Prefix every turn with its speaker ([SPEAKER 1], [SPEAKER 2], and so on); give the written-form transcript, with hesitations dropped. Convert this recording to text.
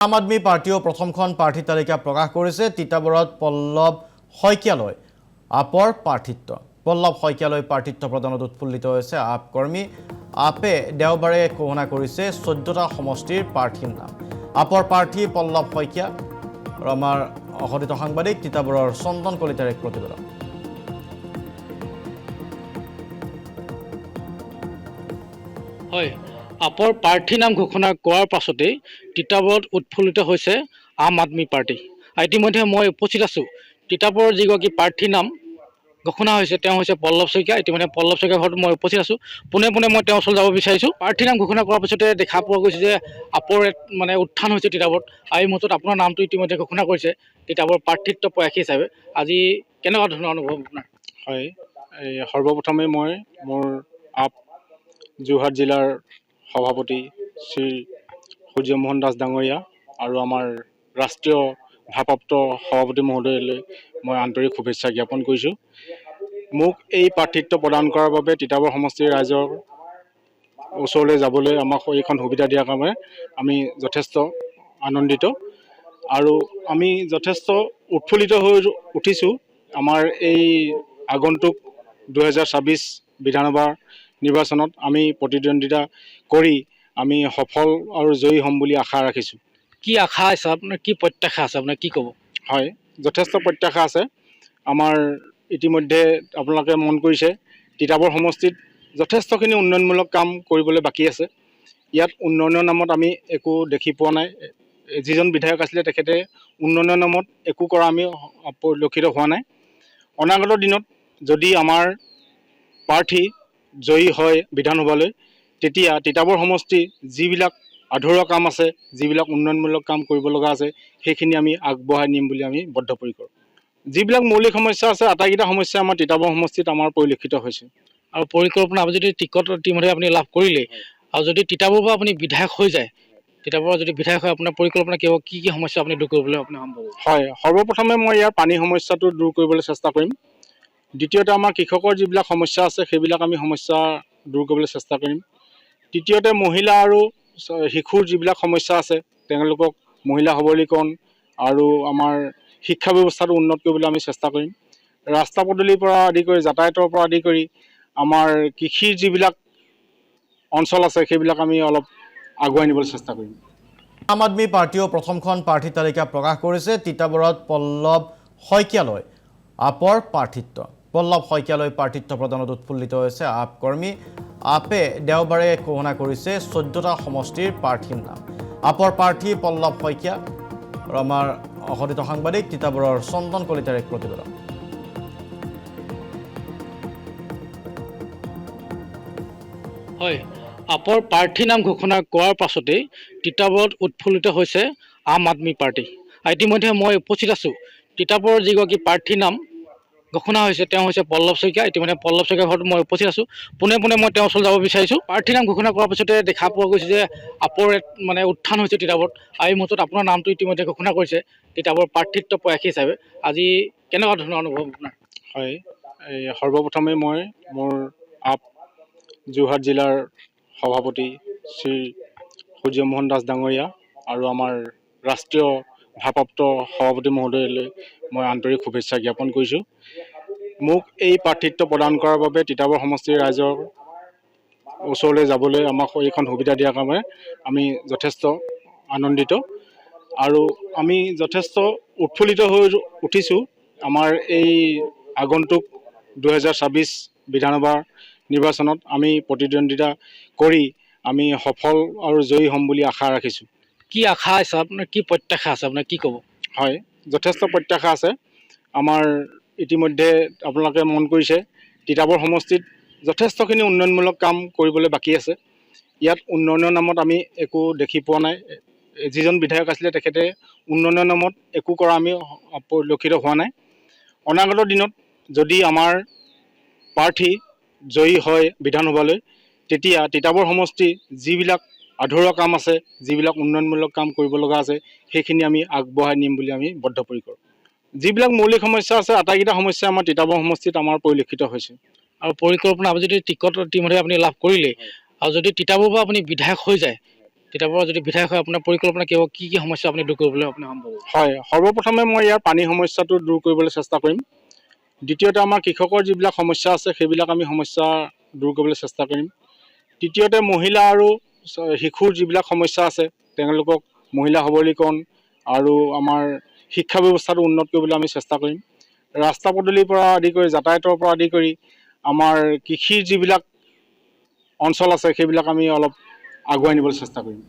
[SPEAKER 1] আম আদমি পাৰ্টিও প্ৰথমখন প্ৰাৰ্থী তালিকা প্ৰকাশ কৰিছে। তিতাবৰত পল্লৱ শইকীয়ালৈ আপৰ প্ৰাৰ্থিত্ব। পল্লৱ শইকীয়ালৈ প্ৰাৰ্থিত্ব প্ৰদানত উৎফুল্লিত হৈছে আপ কৰ্মী। আপে দেওবাৰে ঘোষণা কৰিছে 14টা সমষ্টিৰ প্ৰাৰ্থীৰ নাম। আপৰ প্ৰাৰ্থী পল্লৱ শইকীয়া আৰু আমাৰ অসদিত সাংবাদিক তিতাবৰৰ চন্দন কলিতাৰ এক প্ৰতিবেদন।
[SPEAKER 2] হয়, আপৰ প্ৰাৰ্থী নাম ঘোষণা কৰাৰ পাছতেই তিতাবৰত উৎফুল্লিত হৈছে আম আদমি পাৰ্টি। ইতিমধ্যে মই উপস্থিত আছোঁ তিতাবৰৰ যিগৰাকী প্ৰাৰ্থীৰ নাম ঘোষণা হৈছে তেওঁ হৈছে পল্লৱ শইকীয়া। ইতিমধ্যে পল্লৱ শইকীয়াৰ ঘৰত মই উপস্থিত আছোঁ। পোনে পোনে মই তেওঁৰ ওচৰলৈ যাব বিচাৰিছোঁ। প্ৰাৰ্থীৰ নাম ঘোষণা কৰাৰ পিছতে দেখা পোৱা গৈছে যে আপৰ উত্থান হৈছে তিতাবৰত। এই মুহূৰ্তত আপোনাৰ নামটো ইতিমধ্যে ঘোষণা কৰিছে তিতাবৰৰ প্ৰাৰ্থিত্ব প্ৰয়াসী হিচাপে। আজি কেনেকুৱা ধৰণৰ অনুভৱ আপোনাৰ?
[SPEAKER 3] হয়, সৰ্বপ্ৰথমে মই মোৰ আপ যোৰহাট জিলাৰ সভাপতি শ্ৰী সূৰ্যমোহন দাস ডাঙৰীয়া আৰু আমাৰ ৰাষ্ট্ৰীয় ভাৰপ্ৰাপ্ত সভাপতি মহোদয়লৈ মই আন্তৰিক শুভেচ্ছা জ্ঞাপন কৰিছোঁ। মোক এই প্ৰাৰ্থিত্ব প্ৰদান কৰাৰ বাবে তিতাবৰ সমষ্টিৰ ৰাইজৰ ওচৰলৈ যাবলৈ আমাক এইখন সুবিধা দিয়াৰ কাৰণে আমি যথেষ্ট আনন্দিত আৰু আমি যথেষ্ট উৎফুল্লিত হৈ উঠিছোঁ। আমাৰ এই আগন্তুক 2026 বিধানসভাৰ নিৰ্বাচনত আমি প্ৰতিদ্বন্দ্বিতা কৰি আমি সফল আৰু জয়ী হ'ম বুলি আশা ৰাখিছোঁ।
[SPEAKER 2] কি আশা আছে আপোনাৰ, কি প্ৰত্যাশা আছে আপোনাৰ, কি ক'ব?
[SPEAKER 3] হয়, যথেষ্ট প্ৰত্যাশা আছে। আমাৰ ইতিমধ্যে আপোনালোকে মন কৰিছে তিতাবৰ সমষ্টিত যথেষ্টখিনি উন্নয়নমূলক কাম কৰিবলৈ বাকী আছে। ইয়াত উন্নয়নৰ নামত আমি একো দেখি পোৱা নাই। যিজন বিধায়ক আছিলে তেখেতে উন্নয়নৰ নামত একো কৰা আমি পৰিলক্ষিত হোৱা নাই। অনাগত দিনত যদি আমাৰ প্ৰাৰ্থী জয়ী হয় বিধানসভালৈ, তেতিয়া তিতাবৰ সমষ্টি যিবিলাক আধৰুৱা কাম আছে, যিবিলাক উন্নয়নমূলক কাম কৰিব লগা আছে, সেইখিনি আমি আগবঢ়াই নিম বুলি আমি বদ্ধপৰিকৰ। যিবিলাক মৌলিক সমস্যা আছে আটাইকেইটা সমস্যা আমাৰ তিতাবৰ সমষ্টিত আমাৰ পৰিলক্ষিত হৈছে।
[SPEAKER 2] আৰু পৰিকল্পনা আপুনি যদি টিকট ইতিমধ্যে আপুনি লাভ কৰিলে আৰু যদি তিতাবৰৰ পৰা আপুনি বিধায়ক হৈ যায়, তিতাবৰৰ যদি বিধায়ক হয় আপোনাৰ পৰিকল্পনা কি হ'ব, কি কি সমস্যা আপুনি দূৰ কৰিবলৈ আপুনি সম্ভৱ?
[SPEAKER 3] হয়, সৰ্বপ্ৰথমে মই ইয়াৰ পানী সমস্যাটো দূৰ কৰিবলৈ চেষ্টা কৰিম। দ্বিতীয়তে আমাৰ কৃষকৰ যিবিলাক সমস্যা আছে সেইবিলাক আমি সমস্যা দূৰ কৰিবলৈ চেষ্টা কৰিম। তৃতীয়তে মহিলা আৰু শিশুৰ যিবিলাক সমস্যা আছে তেওঁলোকক মহিলা সবলীকৰণ আৰু আমাৰ শিক্ষা ব্যৱস্থাটো উন্নত কৰিবলৈ আমি চেষ্টা কৰিম। ৰাস্তা পদূলিৰ পৰা আদি কৰি যাতায়াতৰ পৰা আদি কৰি আমাৰ কৃষিৰ যিবিলাক অঞ্চল আছে সেইবিলাক আমি অলপ আগুৱাই নিবলৈ চেষ্টা কৰিম।
[SPEAKER 1] আম আদমি পাৰ্টিও প্ৰথমখন প্ৰাৰ্থী তালিকা প্ৰকাশ কৰিছে। তিতাবৰত পল্লৱ শইকীয়ালৈ আপৰ প্ৰাৰ্থিত্ব। পল্লৱ শইকীয়ালৈ প্ৰাৰ্থিত্ব প্ৰদানত উৎফুল্লিত হৈছে আপ কৰ্মী। আপে দেওবাৰে ঘোষণা কৰিছে 14টা সমষ্টিৰ প্ৰাৰ্থীৰ নাম। আপৰ প্ৰাৰ্থী পল্লৱ শইকীয়া আৰু আমাৰ অসদিত সাংবাদিক তিতাবৰৰ চন্দন কলিতাৰ এক প্ৰতিবেদন।
[SPEAKER 2] হয়, আপৰ প্ৰাৰ্থী নাম ঘোষণা কৰাৰ পাছতেই তিতাবৰত উৎফুল্লিত হৈছে আম আদমি পাৰ্টি। ইতিমধ্যে মই উপস্থিত আছোঁ তিতাবৰৰ যিগৰাকী প্ৰাৰ্থীৰ নাম ঘোষণা হৈছে তেওঁ হৈছে পল্লৱ শইকীয়া। ইতিমধ্যে পল্লৱ শইকীয়াৰ ঘৰত মই উপস্থিত আছোঁ। পোনে পোনে মই তেওঁৰ ওচৰলৈ যাব বিচাৰিছোঁ। প্ৰাৰ্থীৰ নাম ঘোষণা কৰাৰ পিছতে দেখা পোৱা গৈছে যে আপৰ উত্থান হৈছে তিতাবৰত। এই মুহূৰ্তত আপোনাৰ নামটো ইতিমধ্যে ঘোষণা কৰিছে তিতাবৰৰ প্ৰাৰ্থিত্ব প্ৰয়াসী হিচাপে। আজি কেনেকুৱা ধৰণৰ অনুভৱ আপোনাৰ?
[SPEAKER 3] হয়, সৰ্বপ্ৰথমে মই মোৰ আপ যোৰহাট জিলাৰ সভাপতি শ্ৰী সূৰ্যমোহন দাস ডাঙৰীয়া আৰু আমাৰ ৰাষ্ট্ৰীয় ভাৰপ্ৰাপ্ত সভাপতি মহোদয়লৈ মই আন্তৰিক শুভেচ্ছা জ্ঞাপন কৰিছোঁ। মোক এই প্ৰাৰ্থিত্ব প্ৰদান কৰাৰ বাবে তিতাবৰ সমষ্টিৰ ৰাইজৰ ওচৰলৈ যাবলৈ আমাক এইখন সুবিধা দিয়াৰ কাৰণে আমি যথেষ্ট আনন্দিত আৰু আমি যথেষ্ট উৎফুল্লিত হৈ উঠিছোঁ। আমাৰ এই আগন্তুক 2026 বিধানসভাৰ নিৰ্বাচনত আমি প্ৰতিদ্বন্দ্বিতা কৰি আমি সফল আৰু জয়ী হ'ম বুলি আশা ৰাখিছোঁ।
[SPEAKER 2] কি আশা আছে আপোনাৰ, কি প্ৰত্যাশা আছে আপোনাৰ, কি ক'ব?
[SPEAKER 3] হয়, যথেষ্ট প্ৰত্যাশা আছে। আমাৰ ইতিমধ্যে আপোনালোকে মন কৰিছে তিতাবৰ সমষ্টিত যথেষ্টখিনি উন্নয়নমূলক কাম কৰিবলৈ বাকী আছে। ইয়াত উন্নয়নৰ নামত আমি একো দেখি পোৱা নাই। যিজন বিধায়ক আছিলে তেখেতে উন্নয়নৰ নামত একো কৰা আমি পৰিলক্ষিত হোৱা নাই। অনাগত দিনত যদি আমাৰ প্ৰাৰ্থী জয়ী হয় বিধানসভালৈ, তেতিয়া তিতাবৰ সমষ্টি যিবিলাক আধৰুৱা কাম আছে, যিবিলাক উন্নয়নমূলক কাম কৰিব লগা আছে, সেইখিনি আমি আগবঢ়াই নিম বুলি আমি বদ্ধপৰিকৰ। যিবিলাক মৌলিক সমস্যা আছে আটাইকেইটা সমস্যা আমাৰ তিতাবৰ সমষ্টিত আমাৰ পৰিলক্ষিত হৈছে।
[SPEAKER 2] আৰু পৰিকল্পনা আপুনি যদি টিকট ইতিমধ্যে আপুনি লাভ কৰিলে আৰু যদি তিতাবৰৰ পৰা আপুনি বিধায়ক হৈ যায়, তিতাবৰত যদি বিধায়ক হয় আপোনাৰ পৰিকল্পনা কি কি সমস্যা আপুনি দূৰ কৰিবলৈ আপুনি সম্ভৱ হ'ব?
[SPEAKER 3] হয়, সৰ্বপ্ৰথমে মই ইয়াৰ পানী সমস্যাটো দূৰ কৰিবলৈ চেষ্টা কৰিম। দ্বিতীয়তে আমাৰ কৃষকৰ যিবিলাক সমস্যা আছে সেইবিলাক আমি সমস্যা দূৰ কৰিবলৈ চেষ্টা কৰিম। তৃতীয়তে মহিলা আৰু শিশুৰ যিবিলাক সমস্যা আছে তেওঁলোকক মহিলা সবলীকৰণ আৰু আমাৰ শিক্ষা ব্যৱস্থাটো উন্নত কৰিবলৈ আমি চেষ্টা কৰিম। ৰাস্তা পদূলিৰ পৰা আদি কৰি যাতায়াতৰ পৰা আদি কৰি আমাৰ কৃষিৰ যিবিলাক অঞ্চল আছে সেইবিলাক আমি অলপ আগুৱাই নিবলৈ চেষ্টা কৰিম।